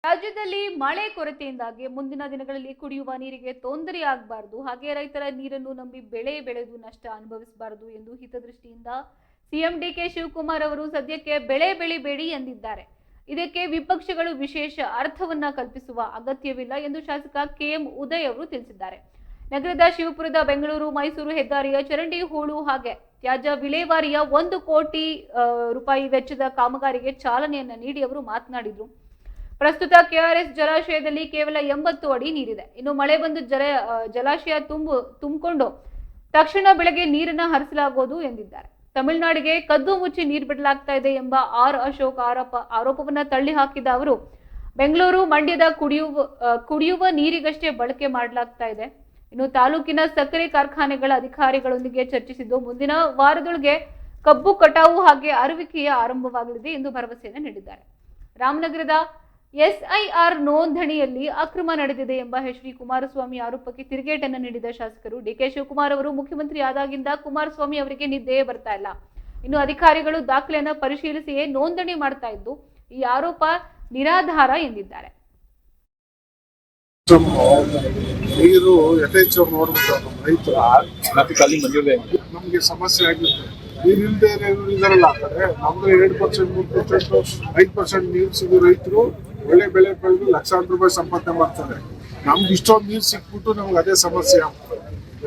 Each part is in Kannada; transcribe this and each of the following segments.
ರಾಜ್ಯದಲ್ಲಿ ಮಳೆ ಕೊರತೆಯಿಂದಾಗಿ ಮುಂದಿನ ದಿನಗಳಲ್ಲಿ ಕುಡಿಯುವ ನೀರಿಗೆ ತೊಂದರೆಯಾಗಬಾರದು, ಹಾಗೆ ರೈತರ ನೀರನ್ನು ನಂಬಿ ಬೆಳೆ ಬೆಳೆದು ನಷ್ಟ ಅನುಭವಿಸಬಾರದು ಎಂದು ಹಿತದೃಷ್ಟಿಯಿಂದ ಸಿಎಂ ಡಿಕೆ ಶಿವಕುಮಾರ್ ಅವರು ಸದ್ಯಕ್ಕೆ ಬೆಳೆ ಬೆಳಿಬೇಡಿ ಎಂದಿದ್ದಾರೆ. ಇದಕ್ಕೆ ವಿಪಕ್ಷಗಳು ವಿಶೇಷ ಅರ್ಥವನ್ನ ಕಲ್ಪಿಸುವ ಅಗತ್ಯವಿಲ್ಲ ಎಂದು ಶಾಸಕ ಕೆಎಂ ಉದಯ್ ಅವರು ತಿಳಿಸಿದ್ದಾರೆ. ನಗರದ ಶಿವಪುರದ ಬೆಂಗಳೂರು ಮೈಸೂರು ಹೆದ್ದಾರಿಯ ಚರಂಡಿ ಹೂಳು ಹಾಗೆ ತ್ಯಾಜ್ಯ ವಿಲೇವಾರಿಯ 1 ಕೋಟಿ ರೂಪಾಯಿ ವೆಚ್ಚದ ಕಾಮಗಾರಿಗೆ ಚಾಲನೆಯನ್ನ ನೀಡಿ ಅವರು ಮಾತನಾಡಿದರು. ಪ್ರಸ್ತುತ ಕೆಆರ್ಎಸ್ ಜಲಾಶಯದಲ್ಲಿ ಕೇವಲ 80 ಅಡಿ ನೀರಿದೆ. ಇನ್ನು ಮಳೆ ಬಂದು ಜಲಾಶಯ ತುಂಬಿಕೊಂಡು ತಕ್ಷಣ ಬೆಳಗ್ಗೆ ನೀರನ್ನ ಹರಿಸಲಾಗುವುದು ಎಂದಿದ್ದಾರೆ. ತಮಿಳುನಾಡಿಗೆ ಕದ್ದು ಮುಚ್ಚಿ ನೀರು ಬಿಡಲಾಗ್ತಾ ಇದೆ ಎಂಬ ಆರ್ ಅಶೋಕ್ ಆರೋಪವನ್ನ ತಳ್ಳಿ ಹಾಕಿದ ಅವರು, ಬೆಂಗಳೂರು ಮಂಡ್ಯದ ಕುಡಿಯುವ ನೀರಿಗಷ್ಟೇ ಬಳಕೆ ಮಾಡಲಾಗ್ತಾ ಇದೆ. ಇನ್ನು ತಾಲೂಕಿನ ಸಕ್ಕರೆ ಕಾರ್ಖಾನೆಗಳ ಅಧಿಕಾರಿಗಳೊಂದಿಗೆ ಚರ್ಚಿಸಿದ್ದು ಮುಂದಿನ ವಾರದೊಳಗೆ ಕಬ್ಬು ಕಟಾವು ಹಾಗೆ ಅರವಿಕೆಯ ಆರಂಭವಾಗಲಿದೆ ಎಂದು ಭರವಸೆಯನ್ನು ನೀಡಿದ್ದಾರೆ. ರಾಮನಗರದ ಎಸ್ಐಆರ್ ನೋಂದಣಿಯಲ್ಲಿ ಅಕ್ರಮ ನಡೆದಿದೆ ಎಂಬ ಎಚ್ ಡಿ ಕುಮಾರಸ್ವಾಮಿ ಆರೋಪಕ್ಕೆ ತಿರುಗೇಟನ್ನು ನೀಡಿದ ಶಾಸಕರು, ಡಿಕೆ ಶಿವಕುಮಾರ್ ಅವರು ಮುಖ್ಯಮಂತ್ರಿ ಆದಾಗಿಂದ ಕುಮಾರಸ್ವಾಮಿ ಅವರಿಗೆ ನಿದ್ದೆಯೇ ಬರ್ತಾ ಇಲ್ಲ. ಇನ್ನು ಅಧಿಕಾರಿಗಳು ದಾಖಲೆಯನ್ನು ಪರಿಶೀಲಿಸಿಯೇ ನೋಂದಣಿ ಮಾಡ್ತಾ ಇದ್ದು ಈ ಆರೋಪ ನಿರಾಧಾರ ಎಂದಿದ್ದಾರೆ. ನೀರು ಯಥೇಚ್ಛವಾಗಿ ನೋಡ್ಬೇಕು ರೈತರು, ನಮ್ಗೆ ಸಮಸ್ಯೆ ಆಗುತ್ತೆ. ನೀರಿಲ್ಲದೆ ಇದಾರಲ್ಲ ಆ ಕಡೆ ನಮ್ಗೆ 2%, 3%, 5% ನೀರು ಸಿಗೋ ರೈತರು ಒಳ್ಳೆ ಬೆಳೆ ಬೆಳೆದು ಲಕ್ಷಾಂತರ ರೂಪಾಯಿ ಸಂಪಾದನೆ ಮಾಡ್ತಾರೆ. ನಮ್ಗೆ ಇಷ್ಟೊಂದು ನೀರು ಸಿಕ್ಬಿಟ್ಟು ನಮ್ಗೆ ಅದೇ ಸಮಸ್ಯೆ ಆಗ್ತದೆ.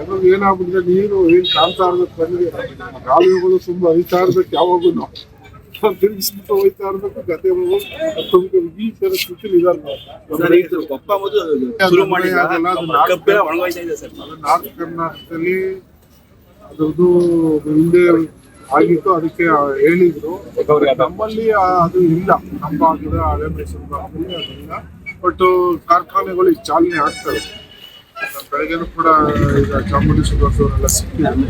ಎಲ್ಲರೂ ಏನಾಗ್ಬಿಟ್ಟಿದೆ, ನೀರು ಏನ್ ಕಾಣ್ತಾ ಇರ್ಬೇಕು, ಬಂದಿದೆ ಕಾಲುವೆಗಳು ತುಂಬಾ ಹರಿತಾ ಇರ್ಬೇಕು, ಯಾವಾಗೂ ತಿರುಗಿಸ್ಬಿಟ್ಟು ಹೋಯ್ತಾ ಇರ್ಬೇಕು, ಗದ್ದೆಗಳು ಈ ಪರಿಸ್ಥಿತಿ ಇದಾರೆ. ನಾರ್ತ್ ಕರ್ನಾಟಕದಲ್ಲಿ ಅದರದ್ದು ಹಿಂದೆ ಆಗಿತ್ತು, ಅದಕ್ಕೆ ಹೇಳಿದ್ರು. ನಮ್ಮಲ್ಲಿ ಅದು ಇಲ್ಲ, ನಮ್ಮ ಭಾಗದ ಹಳೆ ಮೈಸೂರು ಭಾಗದಲ್ಲಿ ಅದಿಲ್ಲ. ಬಟ್ ಕಾರ್ಖಾನೆಗಳು ಈಗ ಚಾಲನೆ ಆಗ್ತವೆ. ಬೆಳಗ್ಗೆನೂ ಕೂಡ ಈಗ ಚಾಮುಂಡಿ ಸುಧಾರಿಸೋರೆಲ್ಲ ಸಿಕ್ಕಿದ್ರು.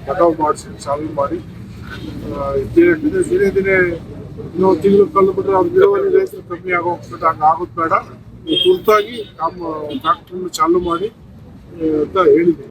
ಕಟಾವು ಮಾಡಿಸಿ ಚಾಲನೆ ಮಾಡಿ ದಿನೇ ದಿನೇ ಇನ್ನೂ ತಿಂಗಳು ಕಲ್ಲು ಬಿಟ್ಟರೆ ಅವ್ರ ಇಳುವರಿ ರೈತರು ಕಮ್ಮಿ ಆಗೋಗ್ತದೆ. ಹಂಗೆ ಆಗೋದು ಬೇಡ, ತುರ್ತಾಗಿ ನಮ್ಮ ಫ್ಯಾಕ್ಟ್ರಿನ ಚಾಲೂ ಮಾಡಿ ಅಂತ ಹೇಳಿದ್ವಿ.